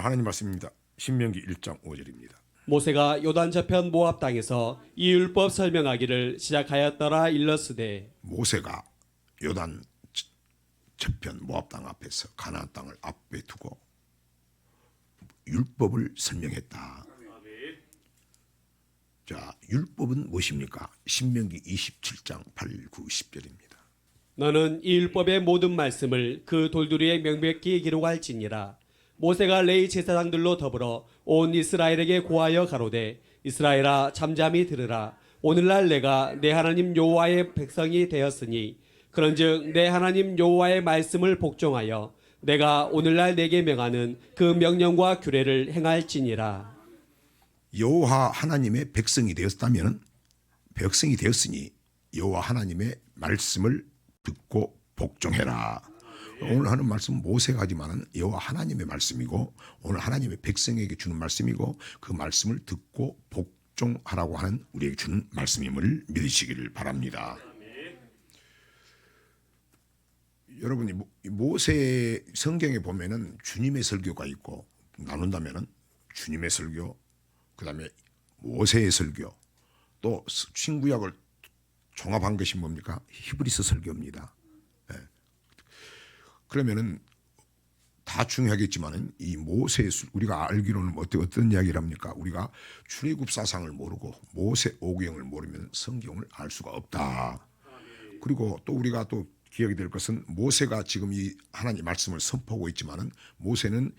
하나님 말씀입니다. 신명기 1장 5절입니다. 모세가 요단 저편 모압 땅에서 이 율법 설명하기를 시작하였더라 일렀으되 모세가 요단 저편 모압 땅 앞에서 가나안 땅을 앞에 두고 율법을 설명했다. 자, 율법은 무엇입니까? 신명기 27장 8, 9, 10절입니다. 너는 이 율법의 모든 말씀을 그 돌두리에 명백히 기록할지니라. 모세가 레위 제사장들로 더불어 온 이스라엘에게 고하여 가로되 이스라엘아 잠잠히 들으라. 오늘날 내가 내 하나님 여호와의 백성이 되었으니 그런즉 내 하나님 여호와의 말씀을 복종하여 내가 오늘날 내게 명하는 그 명령과 규례를 행할지니라. 여호와 하나님의 백성이 되었다면 백성이 되었으니 여호와 하나님의 말씀을 듣고 복종해라. 오늘 하는 말씀은 모세가 하지만 여호와 하나님의 말씀이고 오늘 하나님의 백성에게 주는 말씀이고 그 말씀을 듣고 복종하라고 하는 우리에게 주는 말씀임을 믿으시기를 바랍니다. 여러분이 모세 성경에 보면은 주님의 설교가 있고 나눈다면은 주님의 설교, 그다음에 모세의 설교, 또 신구약을 종합한 것이 뭡니까? 히브리서 설교입니다. 네. 그러면은 다 중요하겠지만은 이 모세의 우리가 알기로는 어떤 이야기를 합니까? 우리가 출애굽 사상을 모르고 모세 오경을 모르면 성경을 알 수가 없다. 그리고 또 우리가 또 기억이 될 것은 모세가 지금 이 하나님 말씀을 선포하고 있지만은 모세는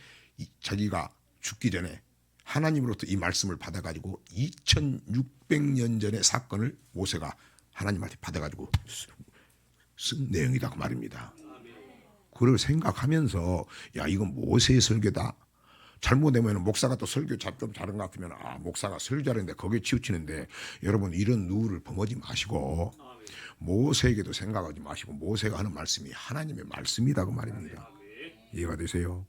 자기가 죽기 전에 하나님으로부터 이 말씀을 받아가지고 2600년 전의 사건을 모세가 하나님한테 받아가지고 쓴 내용이다 그 말입니다. 그걸 생각하면서 야 이건 모세의 설교다. 잘못되면 목사가 또 설교 좀 다른 것 같으면 목사가 설교 잘했는데 거기에 치우치는데 여러분 이런 누를 범하지 마시고 모세에게도 생각하지 마시고 모세가 하는 말씀이 하나님의 말씀이다 그 말입니다. 이해가 되세요?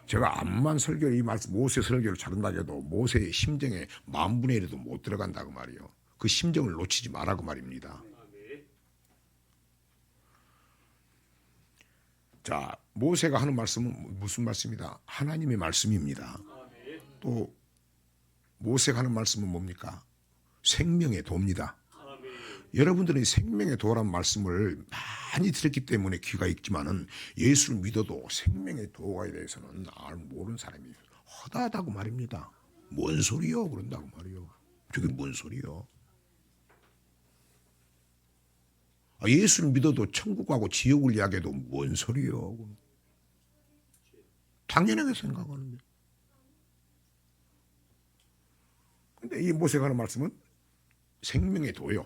제가 암만 설교를 이 말씀 모세 설교를 잘한다 해도 모세의 심정에 10,000분의 1에도 못 들어간다고 말이에요. 그 심정을 놓치지 마라 그 말입니다. 자, 모세가 하는 말씀은 무슨 말씀이다? 하나님의 말씀입니다. 또 모세가 하는 말씀은 뭡니까? 생명의 도입니다. 여러분들은 생명의 도라는 말씀을 많이 들었기 때문에 귀가 있지만은 예수를 믿어도 생명의 도에 대해서는 모르는 사람이 허다하다고 말입니다. 뭔 소리요? 그런다고 말이요. 저게 뭔 소리요? 예수를 믿어도 천국 가고 지옥을 이야기해도 뭔 소리요? 당연하게 생각하는데. 근데 이 모세가 하는 말씀은 생명의 도요.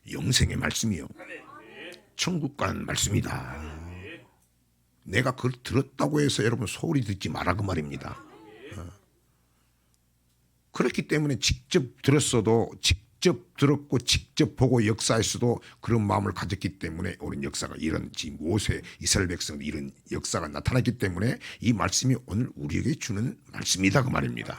영생의 말씀이요. 천국 가는 말씀이다. 내가 그걸 들었다고 해서 여러분 소리 듣지 마라 그 말입니다. 그렇기 때문에 직접 들었어도 직접 들었고 직접 보고 역사했어도 그런 마음을 가졌기 때문에 오랜 역사가 이런 지금 모세 이스라엘 백성 이런 역사가 나타났기 때문에 이 말씀이 오늘 우리에게 주는 말씀이다 그 말입니다.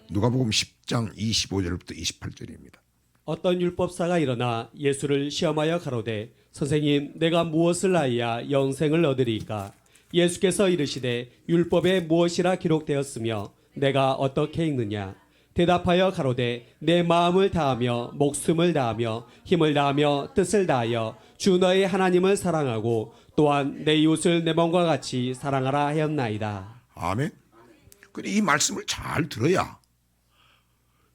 누가복음 10장 25절부터 28절입니다. 어떤 율법사가 일어나 예수를 시험하여 가로되 선생님 내가 무엇을 하여야 영생을 얻으리까? 예수께서 이르시되 율법에 무엇이라 기록되었으며 내가 어떻게 읽느냐? 대답하여 가로되 내 마음을 다하며 목숨을 다하며 힘을 다하며 뜻을 다하여 주 너의 하나님을 사랑하고 또한 내 이웃을 내 몸과 같이 사랑하라 하였나이다. 아멘. 근데 이 말씀을 잘 들어야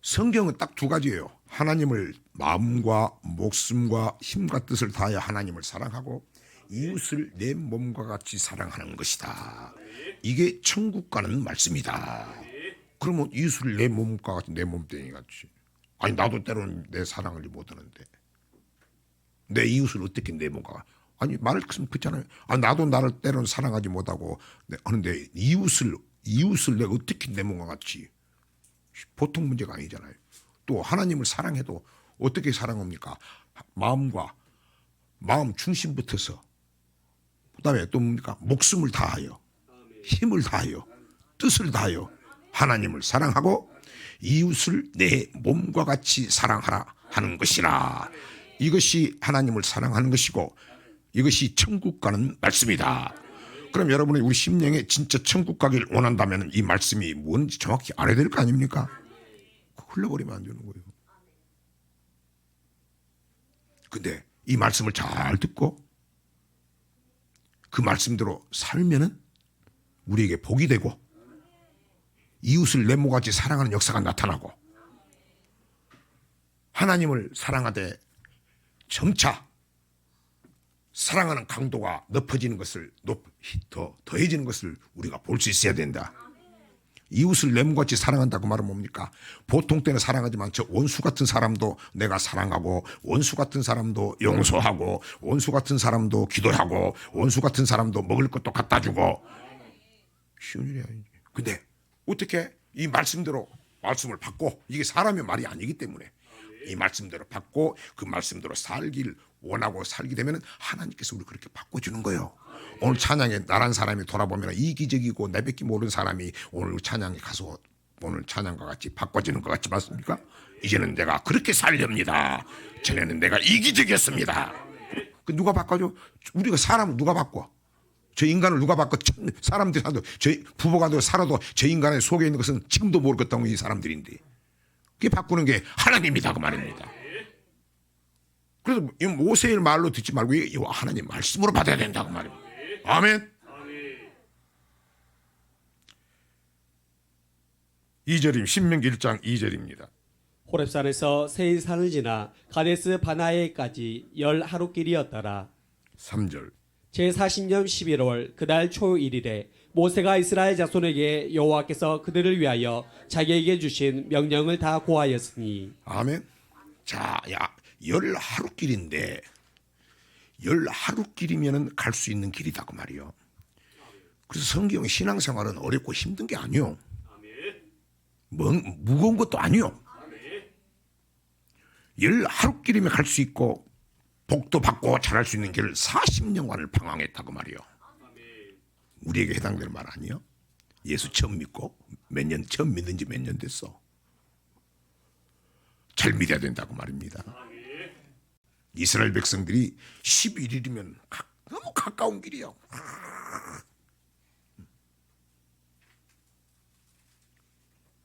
성경은 딱 두 가지예요. 하나님을 마음과 목숨과 힘과 뜻을 다하여 하나님을 사랑하고 이웃을 내 몸과 같이 사랑하는 것이다. 이게 천국 가는 말씀이다. 그러면 이웃을 내 몸과 같이 내 몸뚱이 같이 아니 나도 때로는 내 사랑을 못하는데 내 이웃을 어떻게 내 몸과 아니 말을 그렇잖아요. 나도 나를 때로는 사랑하지 못하고 하는데 이웃을 내가 어떻게 내 몸과 같이 보통 문제가 아니잖아요. 또 하나님을 사랑해도 어떻게 사랑합니까? 마음 중심부터서 그다음에 또 뭡니까? 목숨을 다하여 힘을 다하여 뜻을 다하여 하나님을 사랑하고 이웃을 내 몸과 같이 사랑하라 하는 것이라. 이것이 하나님을 사랑하는 것이고 이것이 천국 가는 말씀이다. 그럼 여러분이 우리 심령에 진짜 천국 가길 원한다면 이 말씀이 뭔지 정확히 알아야 될 거 아닙니까? 흘러버리면 안 되는 거예요. 근데 이 말씀을 잘 듣고 그 말씀대로 살면은 우리에게 복이 되고 이웃을 내 몸같이 사랑하는 역사가 나타나고 하나님을 사랑하되 점차 사랑하는 강도가 높아지는 것을 더해지는 것을 우리가 볼 수 있어야 된다. 이웃을 내 몸같이 사랑한다고 말은 뭡니까? 보통 때는 사랑하지만 저 원수 같은 사람도 내가 사랑하고 원수 같은 사람도 용서하고 원수 같은 사람도 기도하고 원수 같은 사람도 먹을 것도 갖다 주고 쉬운 일이 아니지. 근데 어떻게 이 말씀대로 말씀을 받고 이게 사람의 말이 아니기 때문에 이 말씀대로 받고 그 말씀대로 살길 원하고 살게 되면 하나님께서 우리 그렇게 바꿔주는 거예요. 오늘 찬양에 나란 사람이 돌아보면 이기적이고 내뱉기 모르는 사람이 오늘 찬양에 가서 오늘 찬양과 같이 바꿔지는 것 같지 않습니까? 이제는 내가 그렇게 살렵니다. 전에는 내가 이기적이었습니다. 그 누가 바꿔줘? 우리가 사람을 누가 바꿔? 저 인간을 누가 바꿔? 사람들이 살아도 저희 부부가 살아도 저 인간의 속에 있는 것은 지금도 모르겠다고 이 사람들인데 그게 바꾸는 게 하나님이다 그 말입니다. 그래서 이 모세의 말로 듣지 말고 이 하나님 말씀으로 받아야 된다고 말입니다. 아멘. 2절임 신명기 1장 2절입니다. 호렙산에서 세일산을 지나 가데스 바나에까지 10하루길이었더라. 3절 제40년 11월 그달 초 1일에 모세가 이스라엘 자손에게 여호와께서 그들을 위하여 자기에게 주신 명령을 다 고하였으니. 아멘. 자, 10하루길인데 10하루길이면 갈 수 있는 길이다 그 말이요. 그래서 성경 신앙생활은 어렵고 힘든 게 아니요. 무거운 것도 아니요. 10하루길이면 갈 수 있고 복도 받고 잘할 수 있는 길을 40년간을 방황했다고 말이요. 우리에게 해당되는 말 아니요? 예수 처음 믿고 처음 믿는 지 몇 년 됐어. 잘 믿어야 된다고 말입니다. 이스라엘 백성들이 11일이면 너무 가까운 길이요.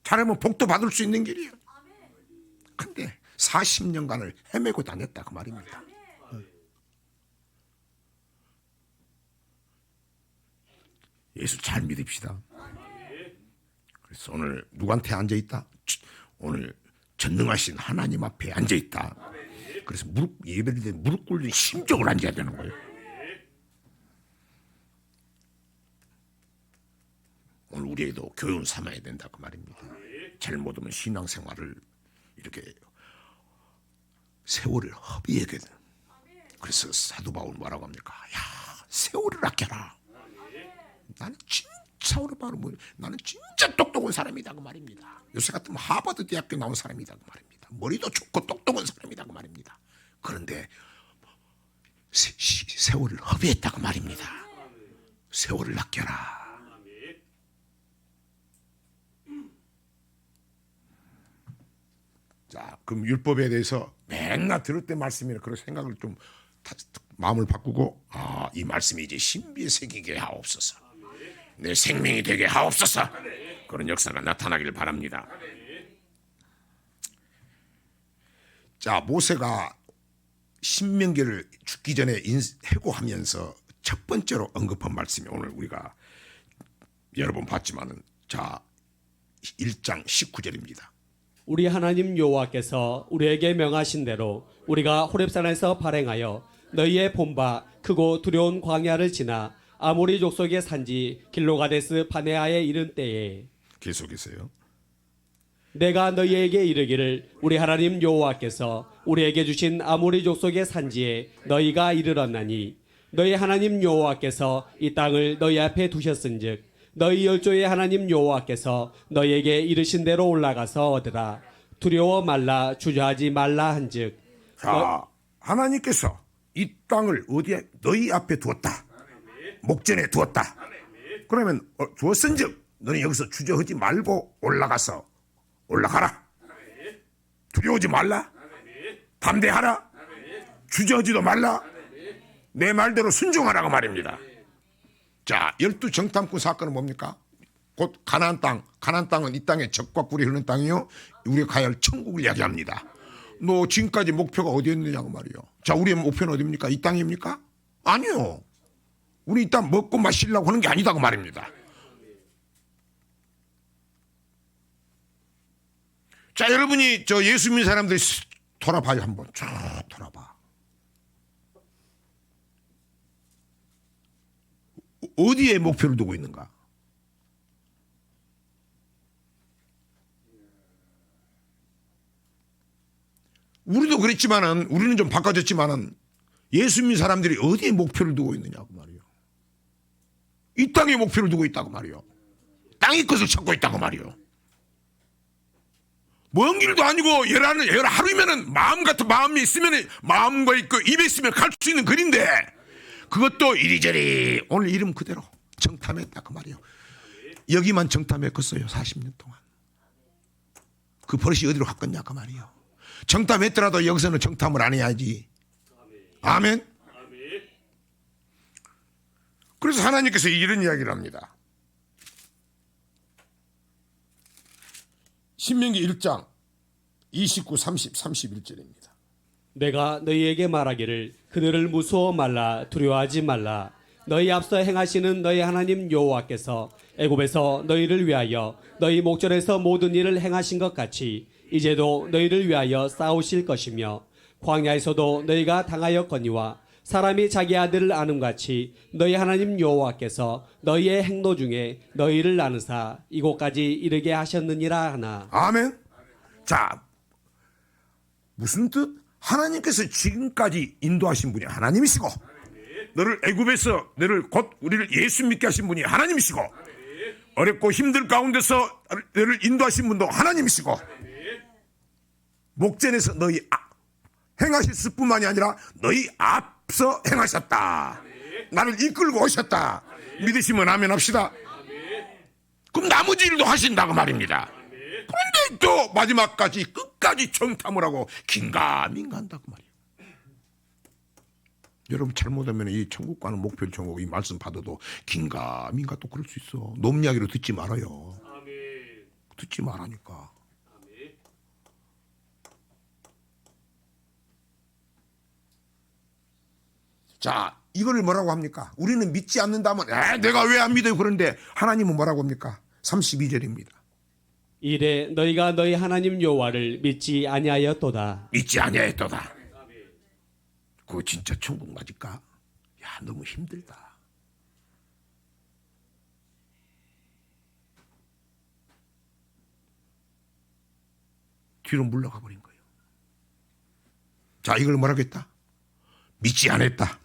잘하면 복도 받을 수 있는 길이에요. 근데 40년간을 헤매고 다녔다 그 말입니다. 예수 잘 믿읍시다. 그래서 오늘 누구한테 앉아있다? 오늘 전능하신 하나님 앞에 앉아있다. 그래서 예배를 때 무릎 꿇는 심적으로 앉아야 되는 거예요. 오늘 우리에도 교훈 삼아야 된다 그 말입니다. 잘못하면 신앙생활을 이렇게 세월을 허비하게 돼. 그래서 사도 바울 뭐라고 합니까? 야, 세월을 아껴라. 나는 진짜 오늘 바로 나는 진짜 똑똑한 사람이다 그 말입니다. 요새 같으면 하버드 대학교 나온 사람이다 그 말입니다. 머리도 좋고 똑똑한 사람이다 그 말입니다. 그런데 세월을 허비했다 그 말입니다. 세월을 아껴라. 자, 그럼 율법에 대해서 맨날 들을 때 말씀이나 그런 생각을 좀 마음을 바꾸고 이 말씀이 이제 신비에 새기게 하옵소서. 내 생명이 되게 하옵소서. 그런 역사가 나타나길 바랍니다. 자, 모세가 신명기를 죽기 전에 해고하면서 첫 번째로 언급한 말씀이 오늘 우리가 여러 번 봤지만은 자 1장 19절입니다. 우리 하나님 여호와께서 우리에게 명하신 대로 우리가 호렙산에서 발행하여 너희의 본바 크고 두려운 광야를 지나 아모리 족속의 산지 길로가데스 바네아에 이른 때에 계속해서요. 내가 너희에게 이르기를 우리 하나님 여호와께서 우리에게 주신 아모리 족속의 산지에 너희가 이르렀나니 너희 하나님 여호와께서 이 땅을 너희 앞에 두셨은즉 너희 열조의 하나님 여호와께서 너희에게 이르신 대로 올라가서 얻으라. 두려워 말라 주저하지 말라 한즉. 자, 하나님께서 이 땅을 어디에 너희 앞에 두었다. 목전에 두었다. 그러면 두었은즉 너는 여기서 주저하지 말고 올라가라. 두려워하지 말라. 담대하라. 주저하지도 말라. 내 말대로 순종하라고 말입니다. 자, 12정탐꾼 사건은 뭡니까? 곧 가나안 땅. 가나안 땅은 이 땅에 젖과 꿀이 흐르는 땅이요. 우리가 가야 할 천국을 이야기합니다. 너 지금까지 목표가 어디였느냐고 말이요. 자, 우리의 목표는 어디입니까? 이 땅입니까? 아니요. 우리 이 땅 먹고 마시려고 하는 게 아니다고 말입니다. 자, 여러분이 저 예수 믿는 사람들이 돌아봐요. 한번 쭉 돌아봐. 어디에 목표를 두고 있는가? 우리도 그랬지만은, 우리는 좀 바꿔졌지만은 예수 믿는 사람들이 어디에 목표를 두고 있느냐고 말이요. 이 땅에 목표를 두고 있다고 말이요. 땅의 것을 찾고 있다고 말이요. 먼 길도 아니고 하루이면은 마음 같은 마음이 있으면 마음과 있고 입에 있으면 갈 수 있는 거리인데 그것도 이리저리 오늘 이름 그대로 정탐했다 그 말이요. 여기만 정탐했겠어요. 40년 동안. 그 버릇이 어디로 갔겠냐 그 말이요. 정탐했더라도 여기서는 정탐을 안 해야지. 아멘. 그래서 하나님께서 이런 이야기를 합니다. 신명기 1장 29, 30, 31절입니다. 내가 너희에게 말하기를 그들을 무서워 말라 두려워하지 말라. 너희 앞서 행하시는 너희 하나님 여호와께서 애굽에서 너희를 위하여 너희 목전에서 모든 일을 행하신 것 같이 이제도 너희를 위하여 싸우실 것이며 광야에서도 너희가 당하였거니와 사람이 자기 아들을 아는 같이 너희 하나님 여호와께서 너희의 행로 중에 너희를 나누사 이곳까지 이르게 하셨느니라 하나. 아멘. 자, 무슨 뜻? 하나님께서 지금까지 인도하신 분이 하나님이시고 너를 애굽에서 너를 곧 우리를 예수 믿게 하신 분이 하나님이시고 어렵고 힘들 가운데서 너를 인도하신 분도 하나님이시고 목전에서 너희 행하셨을 뿐만이 아니라 너희 앞서 행하셨다. 나를 이끌고 오셨다. 믿으시면 아멘 합시다. 그럼 나머지 일도 하신다고 말입니다. 그런데 또 마지막까지 끝까지 정탐을 하고 긴가민가 한다고 말이에요. 여러분 잘못하면 이 천국 가는 목표 천국 이 말씀 받아도 긴가민가 또 그럴 수 있어. 놈 이야기로 듣지 말아요. 듣지 말라니까. 자, 이걸 뭐라고 합니까? 우리는 믿지 않는다면 내가 왜 안 믿어요? 그런데 하나님은 뭐라고 합니까? 32절입니다. 이래 너희가 너희 하나님 여호와를 믿지 아니하였도다. 믿지 아니하였도다. 그거 진짜 천국 맞을까? 야, 너무 힘들다. 뒤로 물러가 버린 거예요. 자, 이걸 뭐라고 했다? 믿지 않았다.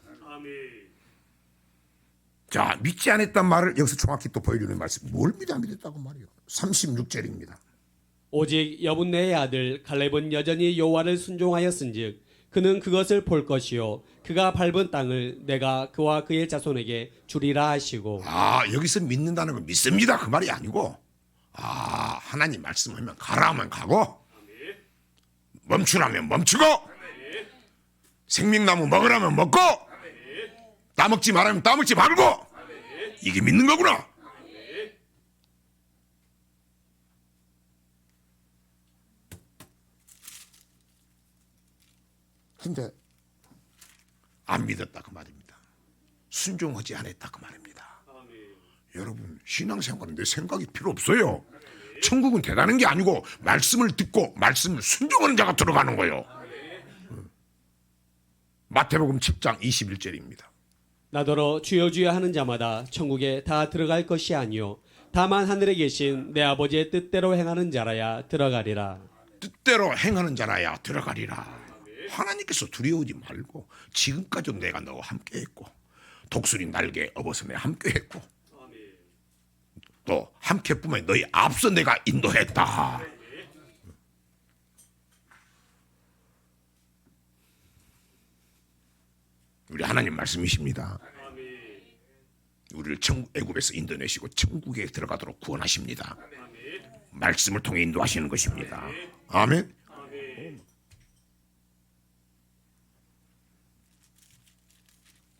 자, 믿지 않았단 말을 여기서 정확히 또 보여주는 말씀. 뭘 믿어 안 믿었다고 말이요. 36절입니다. 오직 여분네의 아들 갈렙은 여전히 여호와를 순종하였은즉 그는 그것을 볼 것이요 그가 밟은 땅을 내가 그와 그의 자손에게 주리라 하시고. 여기서 믿는다는 건 믿습니다 그 말이 아니고 하나님 말씀하면 가라 하면 가고 멈추라면 멈추고 생명나무 먹으라면 먹고 따먹지 말라면 따먹지 말고 이게 믿는 거구나. 근데 안 믿었다 그 말입니다. 순종하지 않았다 그 말입니다. 여러분 신앙생활은 내 생각이 필요 없어요. 천국은 대단한 게 아니고 말씀을 듣고 말씀을 순종하는 자가 들어가는 거예요. 마태복음 7장 21절입니다. 나더러 주여 주여 하는 자마다 천국에 다 들어갈 것이 아니요 다만 하늘에 계신 내 아버지의 뜻대로 행하는 자라야 들어가리라. 뜻대로 행하는 자라야 들어가리라. 하나님께서 두려워하지 말고 지금까지도 내가 너와 함께했고 독수리 날개 업어서 내가 함께했고 또 함께뿐만 너희 앞서 내가 인도했다. 우리 하나님 말씀이십니다. 우리를 애굽에서 인도내시고 천국에 들어가도록 구원하십니다. 말씀을 통해 인도하시는 것입니다. 아멘.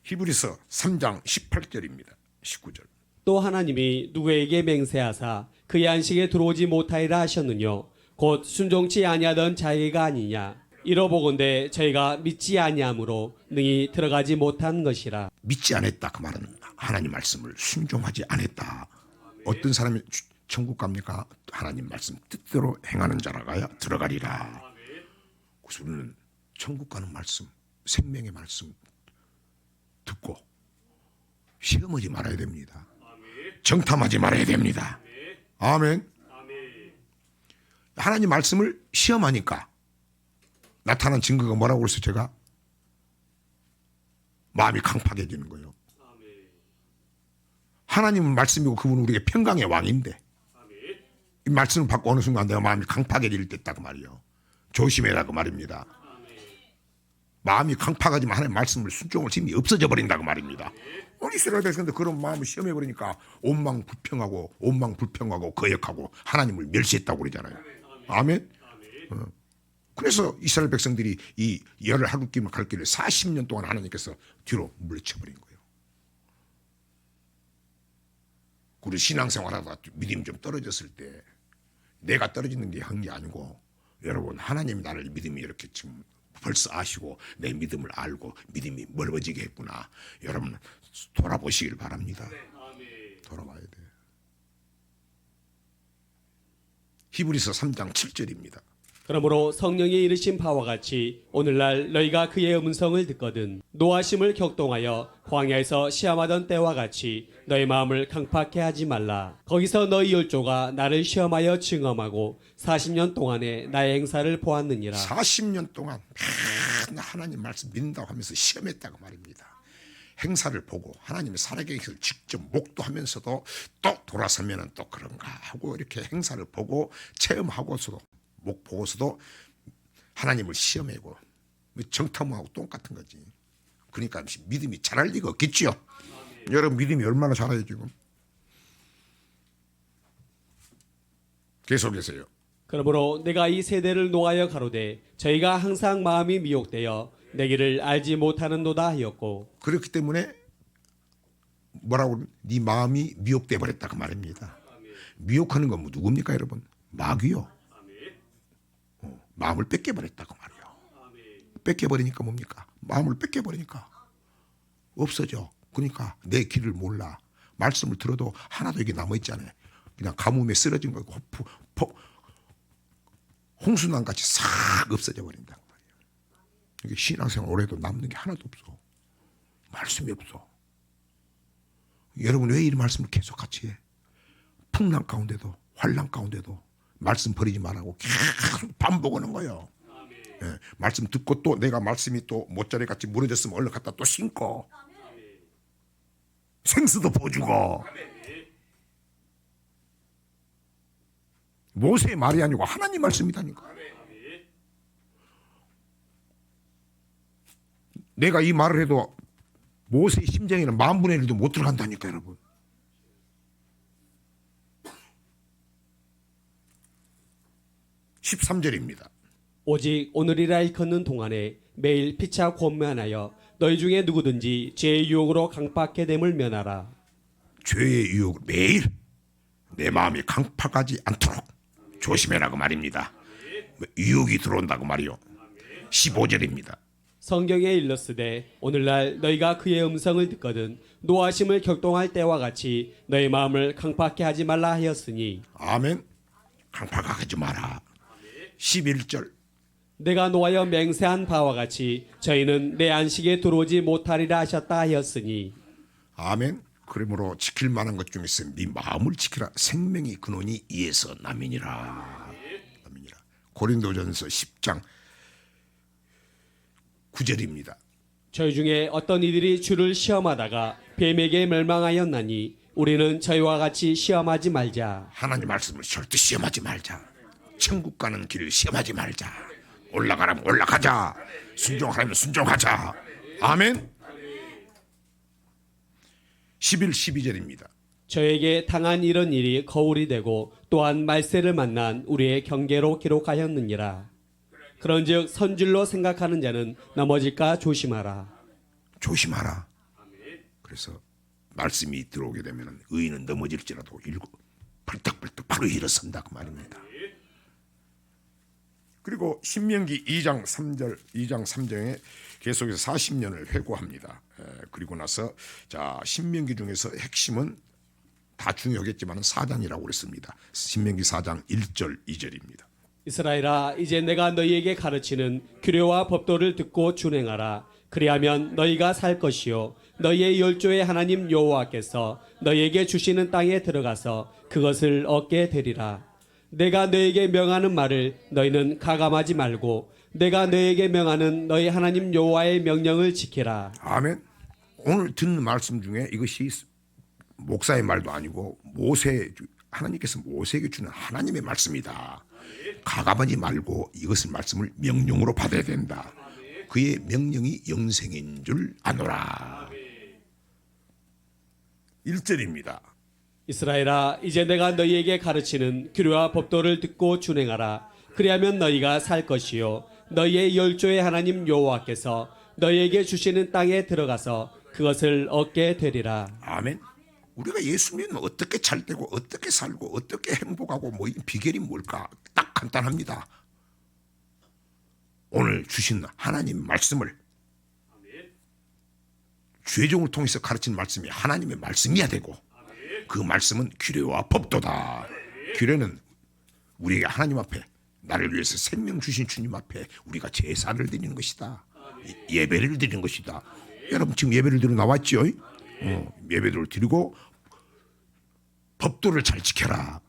히브리서 3장 18절입니다. 19절. 또 하나님이 누구에게 맹세하사 그의 안식에 들어오지 못하리라 하셨느뇨 곧 순종치 아니하던 자에게가 아니냐 이러보건대 저희가 믿지 아니함으로 능히 들어가지 못한 것이라. 믿지 않았다 그 말은 하나님 말씀을 순종하지 않았다. 어떤 사람이 천국 갑니까? 하나님 말씀 뜻대로 행하는 자라가야 들어가리라. 그래서 우리는 천국 가는 말씀, 생명의 말씀 듣고 시험하지 말아야 됩니다. 정탐하지 말아야 됩니다. 아멘. 하나님 말씀을 시험하니까 나타난 증거가 뭐라고 그랬어요? 제가 마음이 강팍해지는 거예요. 하나님은 말씀이고 그분은 우리에게 평강의 왕인데 이 말씀을 받고 어느 순간 내가 마음이 강팍해질 때 있다 그 말이에요. 조심해라 그 말입니다. 마음이 강팍하지만 하나님 말씀을 순종할 힘이 없어져 버린다고 말입니다. 우리 이스라엘 백성들 그런 마음을 시험해 버리니까 온망불평하고 거역하고 하나님을 멸시했다고 그러잖아요. 아멘. 그래서 이스라엘 백성들이 이 열을 하룻김을 갈 길을 40년 동안 하나님께서 뒤로 물리쳐버린 거예요. 우리 신앙생활하다가 믿음이 좀 떨어졌을 때 내가 떨어지는 게 한 게 아니고 여러분 하나님이 나를 믿음이 이렇게 지금 벌써 아시고 내 믿음을 알고 믿음이 멀어지게 했구나. 여러분 돌아보시길 바랍니다. 돌아봐야 돼. 히브리서 3장 7절입니다. 그러므로 성령이 이르신 바와 같이 오늘날 너희가 그의 음성을 듣거든 노하심을 격동하여 광야에서 시험하던 때와 같이 너희 마음을 강팍해 하지 말라. 거기서 너희 열조가 나를 시험하여 증험하고 40년 동안에 나의 행사를 보았느니라. 40년 동안 맨날 하나님 말씀 믿는다고 하면서 시험했다고 말입니다. 행사를 보고 하나님의 살아계시를 직접 목도하면서도 또 돌아서면 또 그런가 하고 이렇게 행사를 보고 체험하고서도 목 보고서도 하나님을 시험하고 정탐하고 똑같은 거지. 그러니까 믿음이 자랄 리가 없겠지요. 여러분 믿음이 얼마나 자라요 지금. 계속해서요. 그러므로 내가 이 세대를 노하여 가로되 저희가 항상 마음이 미혹되어 내 길을 알지 못하는도다 하였고. 그렇기 때문에 뭐라고 네 마음이 미혹돼 버렸다 그 말입니다. 미혹하는 건 누굽니까 여러분? 마귀요. 마음을 뺏겨버렸다 그 말이에요. 뺏겨버리니까 뭡니까? 마음을 뺏겨버리니까 없어져. 그러니까 내 길을 몰라. 말씀을 들어도 하나도 여기 남아있잖아요. 그냥 가뭄에 쓰러진 거고 홍수난같이 싹 없어져 버린다 그 말이에요. 이게 신앙생활 오래도 남는 게 하나도 없어. 말씀이 없어. 여러분 왜 이 말씀을 계속 같이 해? 풍랑 가운데도 환랑 가운데도 말씀 버리지 말라고 계속 반복하는 거예요. 예, 말씀 듣고 또 내가 말씀이 또 모짜리 같이 무너졌으면 얼른 갖다 또 신고 생수도 부어주고. 모세의 말이 아니고 하나님 말씀이다니까. 내가 이 말을 해도 모세의 심장에는 10,000분의 1도 못 들어간다니까 여러분. (13절입니다) 오직 오늘이라 일컫는 동안에 매일 피차 권면하여 너희 중에 누구든지 죄의 유혹으로 강팍해 됨을 면하라. 죄의 유혹을 매일 내 마음이 강팍하지 않도록 조심해라 그 말입니다. 유혹이 들어온다고 말이요. 15절입니다. 성경에 일렀으되 오늘날 너희가 그의 음성을 듣거든 노하심을 격동할 때와 같이 너희 마음을 강팍해 하지 말라 하였으니. 아멘. 강팍하지 마라. 11절. 내가 노하여 맹세한 바와 같이 저희는 내 안식에 들어오지 못하리라 하셨다 하였으니. 아멘. 그러므로 지킬 만한 것 중에서 네 마음을 지키라. 생명이 근원이 이에서 남이니라. 고린도전서 10장 9절입니다. 저희 중에 어떤 이들이 주를 시험하다가 뱀에게 멸망하였나니 우리는 저희와 같이 시험하지 말자. 하나님 말씀을 절대 시험하지 말자. 천국 가는 길을 시험하지 말자. 올라가라면 올라가자. 순종하라면 순종하자. 아멘. 11, 12절입니다. 저에게 당한 이런 일이 거울이 되고 또한 말세를 만난 우리의 경계로 기록하였느니라. 그런즉 선줄로 생각하는 자는 넘어질까 조심하라. 조심하라. 그래서 말씀이 들어오게 되면 의인은 넘어질지라도 벌떡벌떡 바로 일어선다 그 말입니다. 그리고 신명기 2장 3절에 계속해서 40년을 회고합니다. 그리고 나서 자 신명기 중에서 핵심은 다 중요하겠지만 4장이라고 그랬습니다. 신명기 4장 1절 2절입니다. 이스라엘아, 이제 내가 너희에게 가르치는 규례와 법도를 듣고 준행하라. 그리하면 너희가 살 것이요 너희의 열조의 하나님 여호와께서 너희에게 주시는 땅에 들어가서 그것을 얻게 되리라. 내가 너희에게 명하는 말을 너희는 가감하지 말고 내가 너희에게 명하는 너희 하나님 여호와의 명령을 지키라. 아멘. 오늘 듣는 말씀 중에 이것이 목사의 말도 아니고 하나님께서 모세에게 주는 하나님의 말씀이다. 가감하지 말고 이것을 말씀을 명령으로 받아야 된다. 그의 명령이 영생인 줄 아노라. 1절입니다. 이스라엘아, 이제 내가 너희에게 가르치는 규례와 법도를 듣고 준행하라. 그리하면 너희가 살 것이요 너희의 열조의 하나님 여호와께서 너희에게 주시는 땅에 들어가서 그것을 얻게 되리라. 아멘. 우리가 예수 믿으면 어떻게 잘되고 어떻게 살고 어떻게 행복하고 이 비결이 뭘까? 딱 간단합니다. 오늘 주신 하나님 말씀을 죄종을 통해서 가르친 말씀이 하나님의 말씀이어야 되고 그 말씀은 규례와 법도다. 규례는 우리에게 하나님 앞에 나를 위해서 생명 주신 주님 앞에 우리가 제사를 드리는 것이다. 예배를 드리는 것이다. 여러분 지금 예배를 드리러 나왔죠? 예배를 드리고 법도를 잘 지켜라.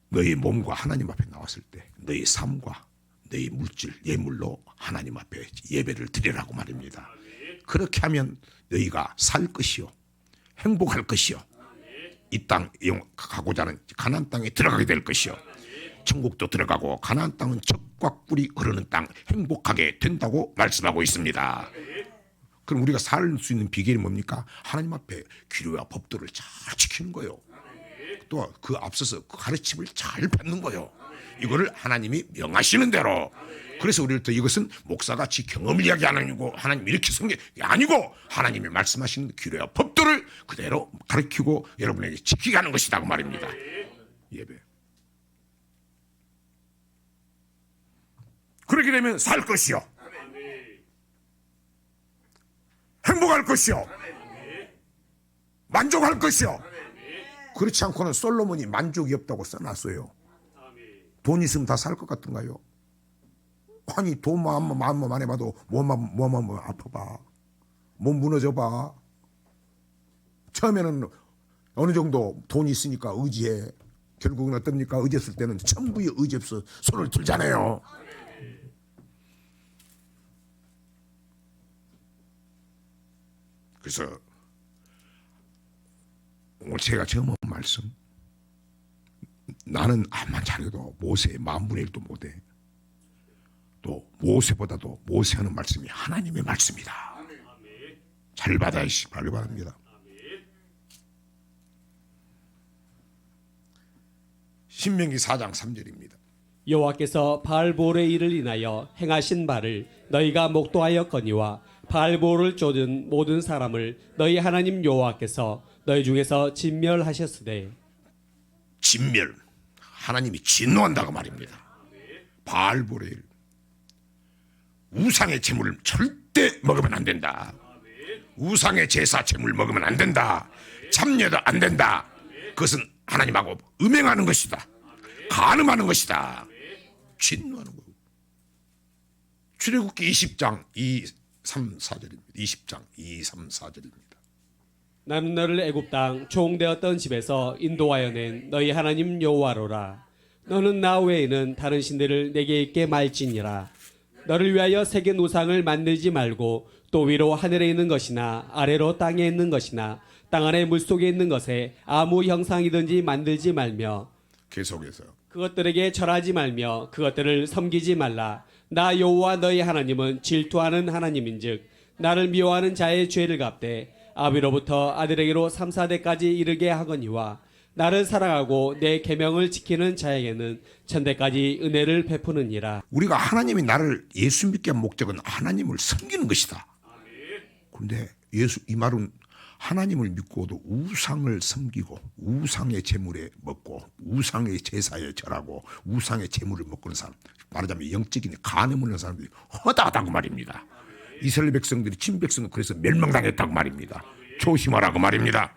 너희 몸과 하나님 앞에 나왔을 때 너희 삶과 너희 물질 예물로 하나님 앞에 예배를 드리라고 말입니다. 그렇게 하면 너희가 살 것이요 행복할 것이요 이 땅 가고자 하는 가나안 땅에 들어가게 될 것이요 천국도 들어가고 가나안 땅은 젖과 꿀이 흐르는 땅 행복하게 된다고 말씀하고 있습니다. 그럼 우리가 살 수 있는 비결이 뭡니까? 하나님 앞에 규례와 법도를 잘 지키는 거예요. 또 그 앞서서 그 가르침을 잘 받는 거예요. 이거를 하나님이 명하시는 대로. 그래서 우리부터 이것은 목사가 지 경험을 이야기 안 아니고 하나님 이렇게 성경 아니고 하나님이 말씀하시는 규례와 법도를 그대로 가르치고 여러분에게 지키게 하는 것이다 그 말입니다. 예배. 그렇게 되면 살 것이요 행복할 것이요 만족할 것이요. 그렇지 않고는 솔로몬이 만족이 없다고 써놨어요. 돈 있으면 다 살 것 같은가요? 아니 돈 마음만 안 해봐도 몸만 아파봐. 몸 무너져봐. 처음에는 어느 정도 돈이 있으니까 의지해. 결국은 어떻습니까? 의지했을 때는 전부에 의지 없어 손을 들잖아요. 그래서 오늘 제가 처음 한 말씀, 나는 암만 잘해도 모세의 만분의 1도 못해. 또 모세보다도 모세하는 말씀이 하나님의 말씀이다. 잘 받아야시 바라기 바랍니다. 신명기 4장 3절입니다. 여호와께서 바알보르의 일을 인하여 행하신 바를 너희가 목도하였거니와 바알보르를 쫓은 모든 사람을 너희 하나님 여호와께서 너희 중에서 진멸하셨으되. 진멸, 하나님이 진노한다고 말입니다. 바알보르의 일, 우상의 제물을 절대 먹으면 안 된다. 우상의 제사 제물 먹으면 안 된다. 참여도 안 된다. 그것은 하나님하고 음행하는 것이다. 간음하는 것이다. 진노하는 거예요. 출애굽기 20장 2, 3, 4절입니다. 20장 2, 3, 4절입니다. 나는 너를 애굽 땅 종되었던 집에서 인도하여 낸 너희 하나님 여호와로라. 너는 나 외에는 다른 신들을 내게 있게 말지니라. 너를 위하여 새긴 우상을 만들지 말고 또 위로 하늘에 있는 것이나 아래로 땅에 있는 것이나 땅 안에 물속에 있는 것에 아무 형상이든지 만들지 말며 계속해서 그것들에게 절하지 말며 그것들을 섬기지 말라. 나 여호와 너희 하나님은 질투하는 하나님인즉 나를 미워하는 자의 죄를 갚되 아비로부터 아들에게로 3, 4대까지 이르게 하거니와 나를 사랑하고 내 계명을 지키는 자에게는 천대까지 은혜를 베푸느니라. 우리가 하나님이 나를 예수 믿게 한 목적은 하나님을 섬기는 것이다. 그런데 예수 이 말은 하나님을 믿고도 우상을 섬기고 우상의 제물에 먹고 우상의 제사에 절하고 우상의 제물을 먹고는 사람, 말하자면 영적인 간음 없는 사람들이 허다하다고 말입니다. 이스라엘 백성들이 친 백성은 그래서 멸망당했다고 말입니다. 조심하라고 말입니다.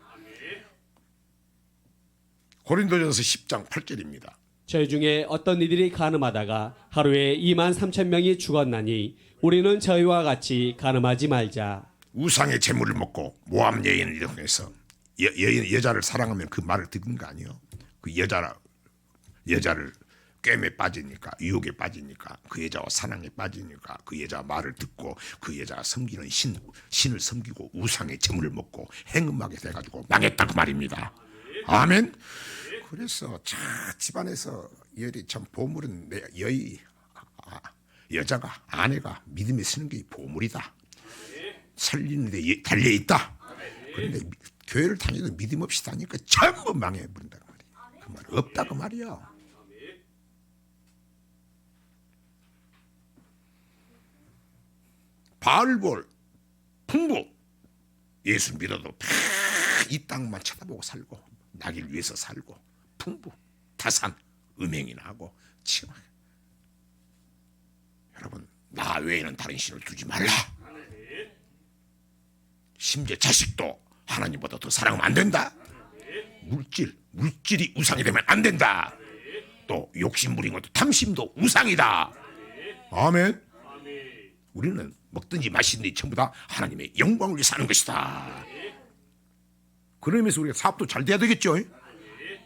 고린도전서 10장 8절입니다. 저희 중에 어떤 이들이 간음하다가 하루에 2만 3천 명이 죽었나니 우리는 저희와 같이 간음하지 말자. 우상의 제물을 먹고 모함 여인을 통해서 여자를 사랑하면 그 말을 듣는 거 아니에요. 그 여자를 꿰매 빠지니까, 유혹에 빠지니까, 그 여자와 사랑에 빠지니까 그 여자 말을 듣고 그 여자가 섬기는 신을 섬기고 우상의 제물을 먹고 행음하게 돼가지고 망했다고 말입니다. 아멘. 그래서 자 집안에서 참 보물은 여자가 아내가 믿음에 쓰는 게 보물이다. 살리는 데 달려있다. 그런데 교회를 다녀도 믿음 없이 다니까 전부 망해버린다고 말이에요. 그 말 없다고 말이요. 바알볼, 풍부, 예수 믿어도 다 이 땅만 쳐다보고 살고 나길 위해서 살고 풍부, 타산, 음행이나 하고 치마. 여러분 나 외에는 다른 신을 두지 말라. 심지어 자식도 하나님보다 더 사랑하면 안 된다. 물질이 우상이 되면 안 된다. 또 욕심 부린 것도 탐심도 우상이다. 아멘. 우리는 먹든지 마시든지 전부 다 하나님의 영광을 위해 사는 것이다. 그러면서 우리가 사업도 잘 돼야 되겠죠.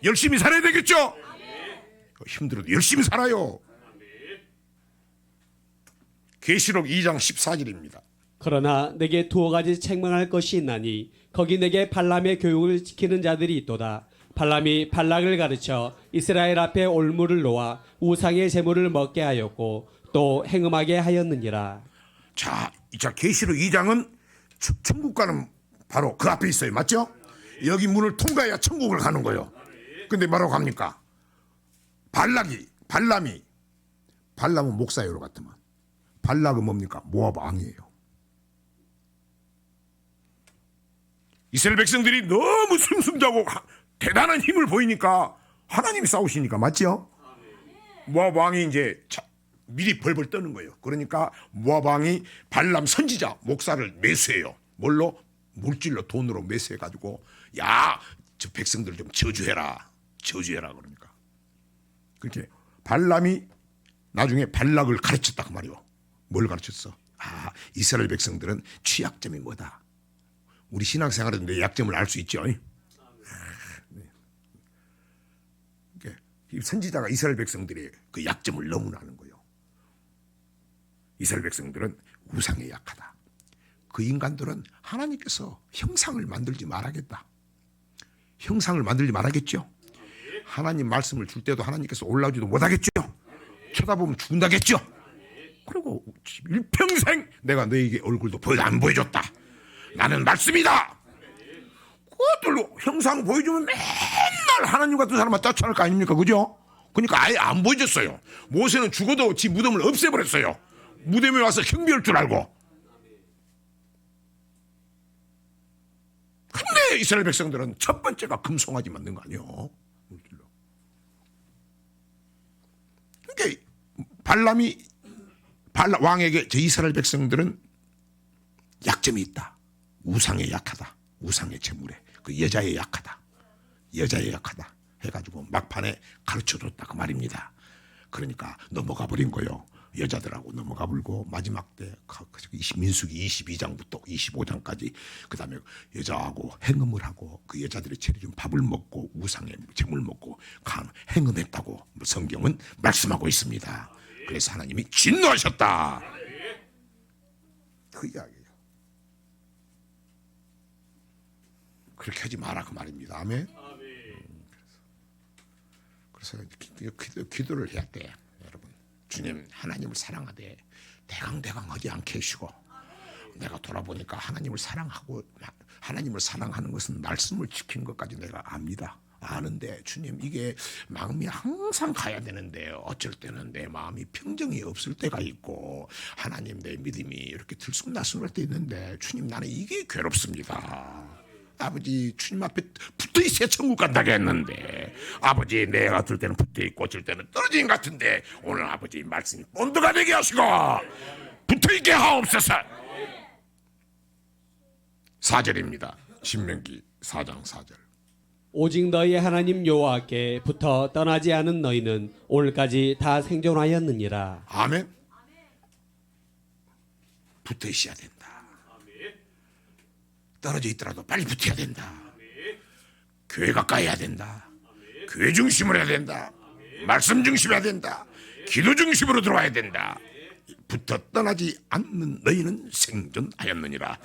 열심히 살아야 되겠죠. 힘들어도 열심히 살아요. 계시록 2장 14절입니다. 그러나 내게 두어 가지 책망할 것이 있나니 거기 내게 발람의 교육을 지키는 자들이 있도다. 발람이 발락을 가르쳐 이스라엘 앞에 올무를 놓아 우상의 제물을 먹게 하였고 또 행음하게 하였느니라. 자 계시록 2장은 천국가는 바로 그 앞에 있어요. 맞죠? 여기 문을 통과해야 천국을 가는 거예요. 근데 뭐라고 합니까? 발람은 목사예요 같으면 발락은 뭡니까? 모압 왕이에요. 이스라엘 백성들이 너무 승승자고 대단한 힘을 보이니까 하나님이 싸우시니까 맞죠? 모압 왕이 이제 미리 벌벌 떠는 거예요. 그러니까 모압 왕이 발람 선지자 목사를 매수해요. 뭘로? 물질로 돈으로 매수해가지고 야 저 백성들 좀 저주해라 그러니까 그렇게 발람이 나중에 발락을 가르쳤다 그 말이요. 뭘 가르쳤어? 이스라엘 백성들은 취약점이 뭐다. 우리 신앙생활에도 내 약점을 알 수 있죠. 선지자가 이스라엘 백성들의 그 약점을 너무나 아는 거예요. 이스라엘 백성들은 우상에 약하다. 그 인간들은 하나님께서 형상을 만들지 말아야겠다. 형상을 만들지 말아야겠죠. 하나님 말씀을 줄 때도 하나님께서 올라오지도 못하겠죠. 쳐다보면 죽는다겠죠. 그리고 일평생 내가 너에게 얼굴도 안 보여줬다. 나는 말씀이다. 그것들로 형상 보여주면 맨날 하나님 같은 사람만 쫓아낼 거 아닙니까? 그죠? 그러니까 아예 안 보여줬어요. 모세는 죽어도 지 무덤을 없애버렸어요. 무덤에 와서 경비할 줄 알고. 근데 이스라엘 백성들은 첫 번째가 금송아지 만든 거 아니에요. 그러니까 발람 왕에게 저 이스라엘 백성들은 약점이 있다. 우상에 약하다. 우상의 제물에 그 여자에 약하다. 해가지고 막판에 가르쳐줬다 그 말입니다. 그러니까 넘어가 버린 거요. 여자들하고 넘어가 버리고 마지막 때 민수기 22장부터 25장까지 그 다음에 여자하고 행음을 하고 그 여자들이 차려준 밥을 먹고 우상의 제물 먹고 행음했다고 성경은 말씀하고 있습니다. 그래서 하나님이 진노하셨다. 그 이야기예요. 그렇게 하지 마라 그 말입니다. 아멘. 그래서 기도를 해야 돼. 여러분 주님 하나님을 사랑하되 대강대강하지 않게 해주시고 내가 돌아보니까 하나님을 사랑하는 것은 말씀을 지키는 것까지 내가 압니다. 아는데 주님 이게 마음이 항상 가야 되는데 어쩔 때는 내 마음이 평정이 없을 때가 있고 하나님 내 믿음이 이렇게 들쑥날쑥할 때 있는데 주님 나는 이게 괴롭습니다. 아버지 주님 앞에 붙어 있어야 천국 간다고 했는데 아버지 내가 어떨 때는 붙어 있고 어쩔 때는 떨어진 것 같은데 오늘 아버지 말씀이 본드가 되게 하시고 붙어 있게 하옵소서. 4절입니다. 신명기 4장 4절. 오직 너희 하나님 여호와께 붙어 떠나지 않은 너희는 오늘까지 다 생존하였느니라. 아멘. 붙어 있어야 된다. 떨어져 있더라도 빨리 붙어야 된다. 교회 가까이 해야 된다. 교회 중심으로 해야 된다. 말씀 중심으로 해야 된다. 기도 중심으로 들어와야 된다. 붙어 떠나지 않는 너희는 생존하였느니라.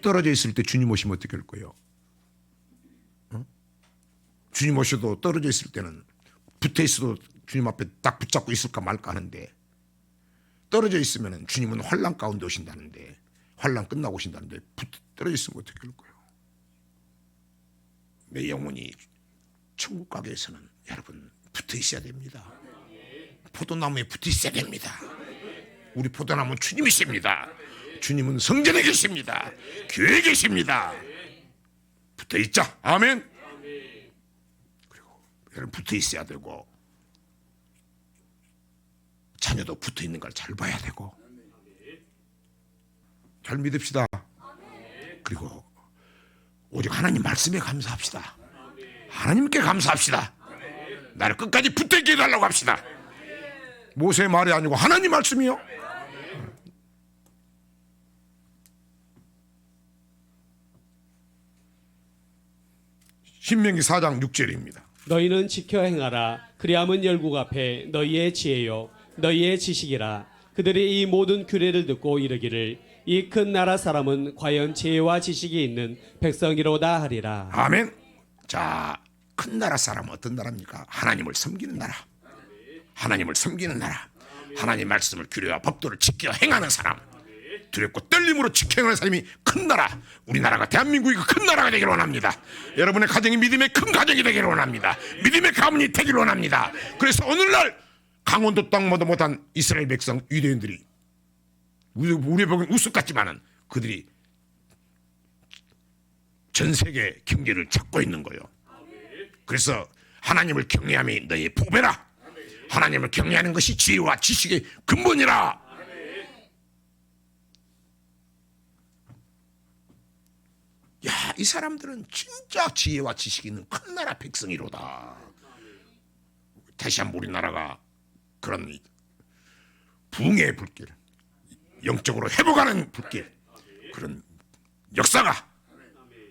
떨어져 있을 때 주님 오시면 어떻게 할 거예요? 주님 오셔도 떨어져 있을 때는 붙어 있어도 주님 앞에 딱 붙잡고 있을까 말까 하는데 떨어져 있으면 주님은 환난 가운데 오신다는데 환난 끝나고 오신다는데 떨어져 있으면 어떻게 할 거예요? 내 영혼이 천국 가게 위해서는 여러분 붙어 있어야 됩니다. 포도나무에 붙어 있어야 됩니다. 우리 포도나무는 주님이십니다. 주님은 성전에 계십니다. 교회에 계십니다. 붙어 있자. 아멘. 그리고 여러분 붙어 있어야 되고 자녀도 붙어 있는 걸 잘 봐야 되고 잘 믿읍시다. 그리고 오직 하나님 말씀에 감사합시다. 하나님께 감사합시다. 나를 끝까지 붙어 있게 해달라고 합시다. 모세의 말이 아니고 하나님 말씀이요. 신명기 4장 6절입니다. 너희는 지켜 행하라. 그리함은 열국 앞에 너희의 지혜요 너희의 지식이라. 그들이 이 모든 규례를 듣고 이르기를 이 큰 나라 사람은 과연 지혜와 지식이 있는 백성이로다 하리라. 아멘. 자, 큰 나라 사람은 어떤 나라입니까? 하나님을 섬기는 나라. 하나님을 섬기는 나라. 하나님 말씀을 규례와 법도를 지켜 행하는 사람. 두렵고 떨림으로 지켜 행하는 사람이 큰 나라. 우리나라가 대한민국이 큰 나라가 되기를 원합니다. 여러분의 가정이 믿음의 큰 가정이 되기를 원합니다. 믿음의 가문이 되기를 원합니다. 그래서 오늘날 강원도 땅마다 못한 이스라엘 백성 유대인들이 우리 보기엔 우습 같지만은 그들이 전 세계 경제를 잡고 있는 거예요. 그래서 하나님을 경외함이 너의 보배라. 하나님을 경외하는 것이 지혜와 지식의 근본이라. 야, 이 사람들은 진짜 지혜와 지식이 있는 큰 나라 백성이로다. 다시 한번 우리나라가 그런 부흥의 불길, 영적으로 회복하는 불길, 그런 역사가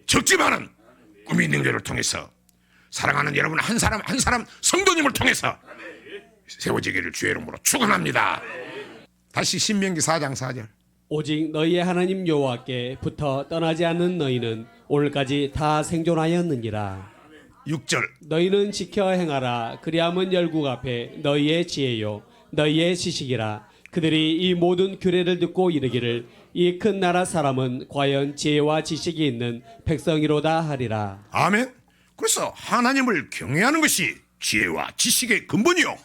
적지만은 꿈이 있는 교회를 통해서 사랑하는 여러분 한 사람 한 사람 성도님을 통해서 세워지기를 주의 이름으로 축원합니다. 다시 신명기 4장 4절. 오직 너희의 하나님 여호와께 붙어 떠나지 않는 너희는 오늘까지 다 생존하였느니라. 6절. 너희는 지켜 행하라. 그리함은 열국 앞에 너희의 지혜요 너희의 지식이라. 그들이 이 모든 규례를 듣고 이르기를 이 큰 나라 사람은 과연 지혜와 지식이 있는 백성이로다 하리라. 아멘. 그래서 하나님을 경외하는 것이 지혜와 지식의 근본이요.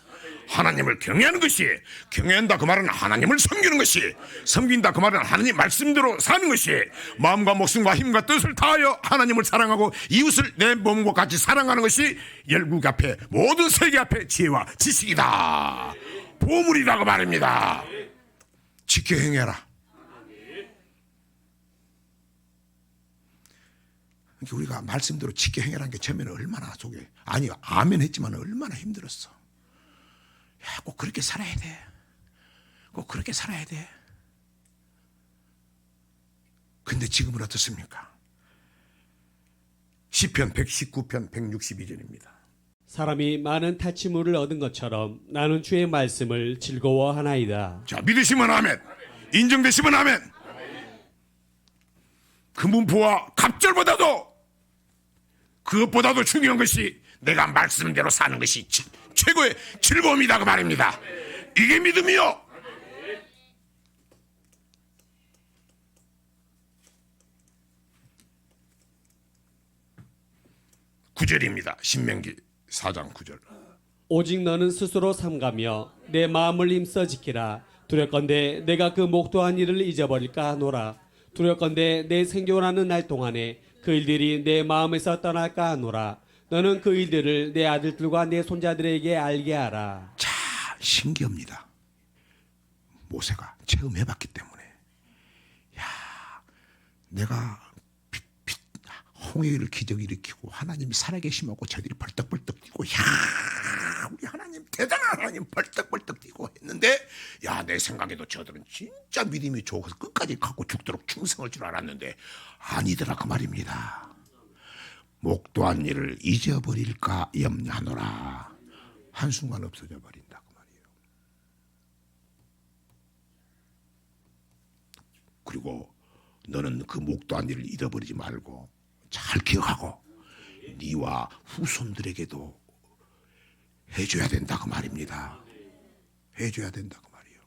하나님을 경외하는 것이, 경외한다 그 말은 하나님을 섬기는 것이, 섬긴다 그 말은 하나님 말씀대로 사는 것이, 마음과 목숨과 힘과 뜻을 다하여 하나님을 사랑하고 이웃을 내 몸과 같이 사랑하는 것이 열국 앞에 모든 세계 앞에 지혜와 지식이다. 보물이라고 말입니다. 지켜 행해라. 그러니까 우리가 말씀대로 지켜 행해라는 게 처음에는 얼마나 속에 아니 아멘 했지만 얼마나 힘들었어. 야, 꼭 그렇게 살아야 돼. 꼭 그렇게 살아야 돼. 근데 지금은 어떻습니까? 시편 119편 162절입니다. 사람이 많은 타치물을 얻은 것처럼 나는 주의 말씀을 즐거워하나이다. 자, 믿으시면 아멘. 인정되시면 아멘. 금은보와 갑절보다도 그것보다도 중요한 것이 내가 말씀대로 사는 것이 최고의 즐거움이다 그 말입니다. 이게 믿음이요. 9절입니다. 신명기 4장 9절. 오직 너는 스스로 삼가며 내 마음을 힘써 지키라. 두렵건대 내가 그 목도한 일을 잊어버릴까 하노라. 두렵건대 내 생존하는 날 동안에 그 일들이 내 마음에서 떠날까 하노라. 너는 그 일들을 내 아들들과 내 손자들에게 알게 하라. 자, 신기합니다. 모세가 체험해봤기 때문에. 야, 내가 홍해를 기적 일으키고 하나님이 살아계심하고 저들이 벌떡벌떡 뛰고, 야, 우리 하나님 대단한 하나님 벌떡벌떡 뛰고 했는데, 야, 내 생각에도 저들은 진짜 믿음이 좋아서 끝까지 갖고 죽도록 충성할 줄 알았는데 아니더라 그 말입니다. 목도한 일을 잊어버릴까 염려하노라. 한순간 없어져 버린다 그 말이에요. 그리고 너는 그 목도한 일을 잃어버리지 말고 잘 기억하고 네와 후손들에게도 해줘야 된다 그 말입니다. 해줘야 된다 그 말이에요.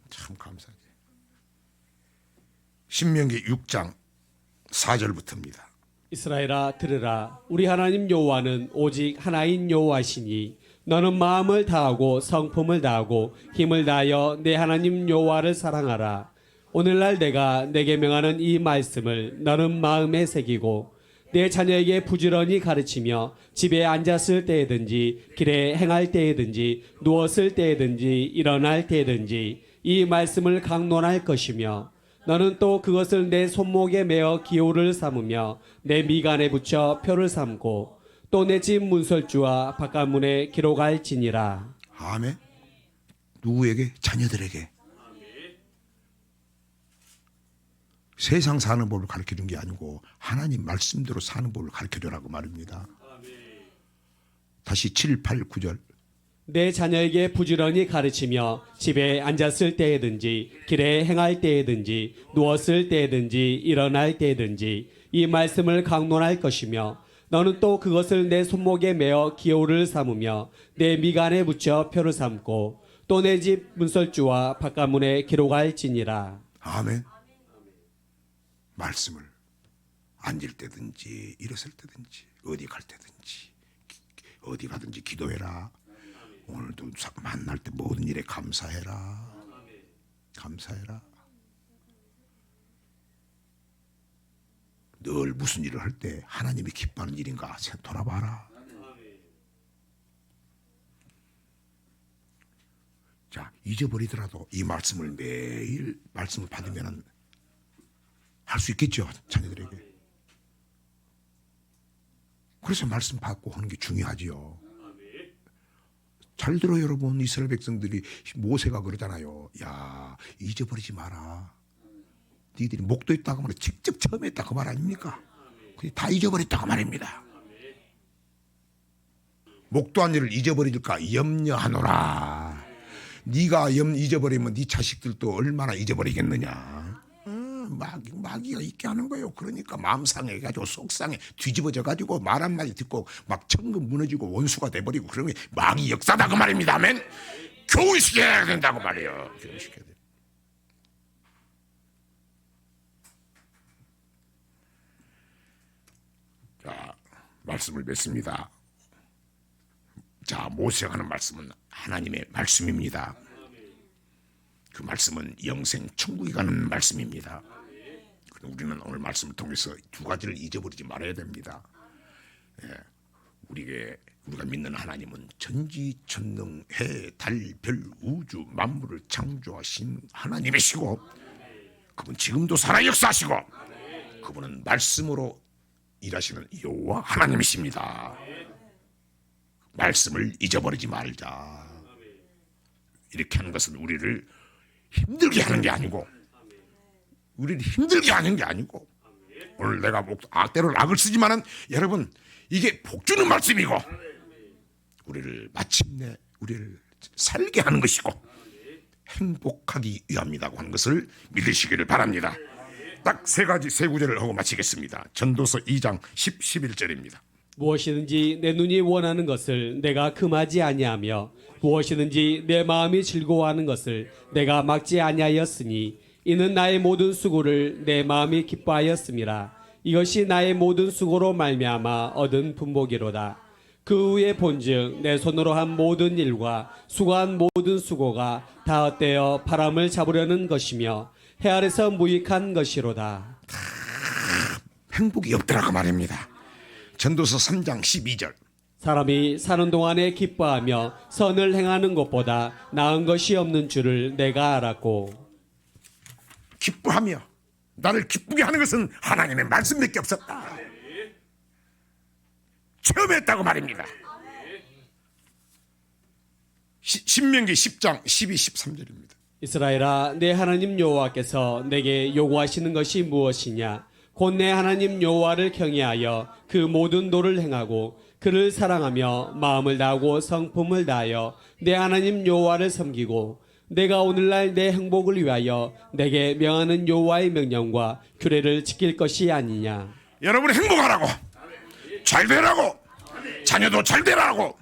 참 감사하지. 신명기 6장 4절부터입니다. 이스라엘아 들으라. 우리 하나님 여호와는 오직 하나인 여호와시니 너는 마음을 다하고 성품을 다하고 힘을 다하여 내 하나님 여호와를 사랑하라. 오늘날 내가 내게 명하는 이 말씀을 너는 마음에 새기고 내 자녀에게 부지런히 가르치며 집에 앉았을 때에든지 길에 행할 때에든지 누웠을 때에든지 일어날 때에든지 이 말씀을 강론할 것이며 너는 또 그것을 내 손목에 메어 기호를 삼으며 내 미간에 붙여 표를 삼고 또 내 집 문설주와 바깥문에 기록할지니라. 아멘. 누구에게? 자녀들에게. 세상 사는 법을 가르쳐준 게 아니고 하나님 말씀대로 사는 법을 가르쳐주라고 말입니다. 다시 7, 8, 9절. 내 자녀에게 부지런히 가르치며 집에 앉았을 때에든지 길에 행할 때에든지 누웠을 때에든지 일어날 때에든지 이 말씀을 강론할 것이며 너는 또 그것을 내 손목에 메어 기호를 삼으며 내 미간에 붙여 표를 삼고 또 내 집 문설주와 바깥문에 기록할지니라. 아멘. 말씀을 앉을 때든지 일었을 때든지 어디 갈 때든지 어디 가든지 기도해라. 오늘도 만날 때 모든 일에 감사해라. 감사해라. 늘 무슨 일을 할 때 하나님이 기뻐하는 일인가 돌아봐라. 자, 잊어버리더라도 이 말씀을 매일 말씀을 받으면 할 수 있겠죠, 자녀들에게. 그래서 말씀 받고 하는 게 중요하지요. 잘 들어요, 여러분. 이스라엘 백성들이 모세가 그러잖아요. 야, 잊어버리지 마라. 니들이 목도 있다고 말해 직접 처음에 했다 그 말 아닙니까? 다 잊어버렸다고 말입니다. 목도한 일을 잊어버릴까 염려하노라. 네가 잊어버리면 네 자식들도 얼마나 잊어버리겠느냐. 마귀가 있게 하는 거예요. 그러니까 마음 상해가지고 속상해 뒤집어져가지고 말 한마디 듣고 막 천금 무너지고 원수가 돼버리고 그러면 마귀 역사다 그 말입니다. 아멘. 교훈시켜야 된다고 말이에요. 교훈시켜야 돼. 자, 말씀을 맺습니다. 자, 모세가 하는 말씀은 하나님의 말씀입니다. 그 말씀은 영생 천국에 가는 말씀입니다. 우리는 오늘 말씀을 통해서 두 가지를 잊어버리지 말아야 됩니다. 우리가 믿는 하나님은 전지전능 해, 달, 별, 우주 만물을 창조하신 하나님이시고 그분 지금도 살아 역사하시고 그분은 말씀으로 일하시는 여호와 하나님이십니다. 말씀을 잊어버리지 말자. 이렇게 하는 것은 우리를 힘들게 하는 게 아니고 우리를 힘들게 하는 게 아니고 오늘 내가 때로 악을 쓰지만은 여러분 이게 복 주는 말씀이고 우리를 마침내 우리를 살게 하는 것이고 행복하기 위함이라고 하는 것을 믿으시기를 바랍니다. 딱 세 구절을 하고 마치겠습니다. 전도서 2장 10, 11절입니다. 무엇이든지 내 눈이 원하는 것을 내가 금하지 아니하며 무엇이든지 내 마음이 즐거워하는 것을 내가 막지 아니하였으니 이는 나의 모든 수고를 내 마음이 기뻐하였음이라. 이것이 나의 모든 수고로 말미암아 얻은 분복이로다. 그 후에 본즉 내 손으로 한 모든 일과 수고한 모든 수고가 다 헛되어 바람을 잡으려는 것이며 해 아래서 무익한 것이로다. 행복이 없더라고 말입니다. 전도서 3장 12절. 사람이 사는 동안에 기뻐하며 선을 행하는 것보다 나은 것이 없는 줄을 내가 알았고, 기뻐하며 나를 기쁘게 하는 것은 하나님의 말씀밖에 없었다. 체험했다고 말입니다. 신명기 10장 12, 13절입니다. 이스라엘아, 내 하나님 여호와께서 내게 요구하시는 것이 무엇이냐? 곧 내 하나님 여호와를 경외하여 그 모든 도를 행하고 그를 사랑하며 마음을 다하고 성품을 다하여 내 하나님 여호와를 섬기고 내가 오늘날 내 행복을 위하여 내게 명하는 여호와의 명령과 규례를 지킬 것이 아니냐. 여러분 행복하라고, 잘 되라고, 자녀도 잘 되라고,